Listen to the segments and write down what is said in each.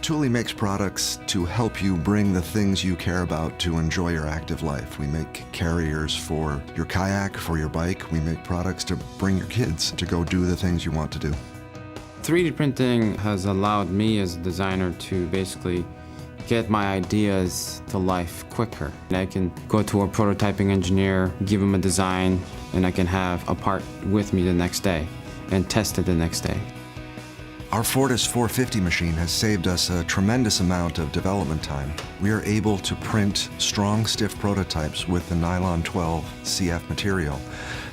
Thule makes products to help you bring the things you care about to enjoy your active life. We make carriers for your kayak, for your bike. We make products to bring your kids to go do the things you want to do. 3D printing has allowed me as a designer to basically get my ideas to life quicker. And I can go to a prototyping engineer, give him a design, and I can have a part with me the next day and test it the next day. Our Foruts 450 machine has saved us a tremendous amount of development time. We are able to print strong, stiff prototypes with the nylon 12 CF material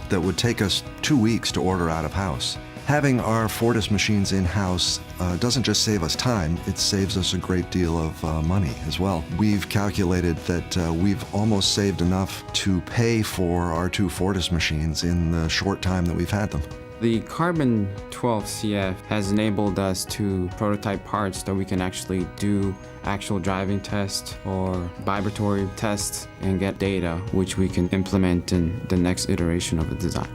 that would take us 2 weeks to order out of house. Having our Foruts machines in-house doesn't just save us time, it saves us a great deal of money as well. We've calculated that we've almost saved enough to pay for our 2 Foruts machines in the short time that we've had them. The carbon 12 CF has enabled us to prototype parts that we can actually do actual driving tests or vibratory tests and get data which we can implement in the next iteration of the design.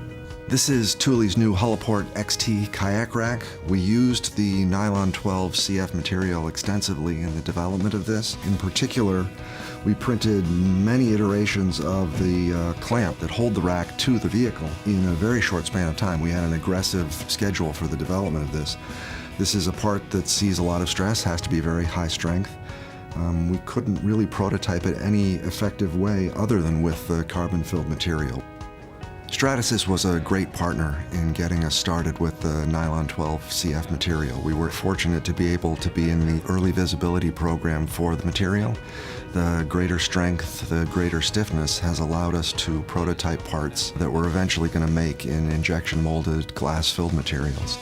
This is Thule's new Hullaport XT kayak rack. We used the nylon 12 CF material extensively in the development of this. In particular, we printed many iterations of the clamp that hold the rack to the vehicle in a very short span of time. We had an aggressive schedule for the development of this. This is a part that sees a lot of stress, has to be very high strength. We couldn't really prototype it any effective way other than with the carbon-filled material. Stratasys was a great partner in getting us started with the nylon 12 CF material. We were fortunate to be able to be in the early visibility program for the material. The greater strength, the greater stiffness has allowed us to prototype parts that we're eventually going to make in injection molded glass-filled materials.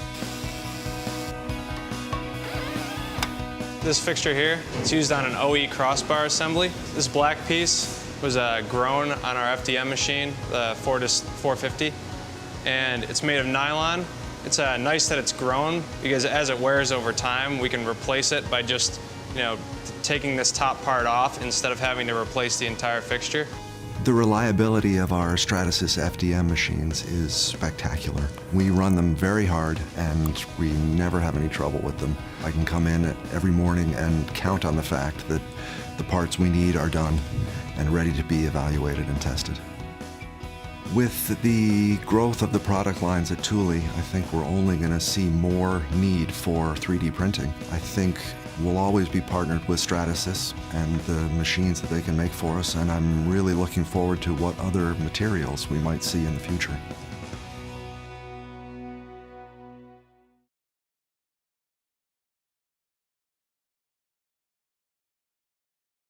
This fixture here, it's used on an OE crossbar assembly. This black piece was grown on our FDM machine, the Foruts 450, and it's made of nylon. It's nice that it's grown because as it wears over time, we can replace it by just, taking this top part off instead of having to replace the entire fixture. The reliability of our Stratasys FDM machines is spectacular. We run them very hard and we never have any trouble with them. I can come in every morning and count on the fact that the parts we need are done and ready to be evaluated and tested. With the growth of the product lines at Thule, I think we're only going to see more need for 3D printing. I think we'll always be partnered with Stratasys and the machines that they can make for us, and I'm really looking forward to what other materials we might see in the future.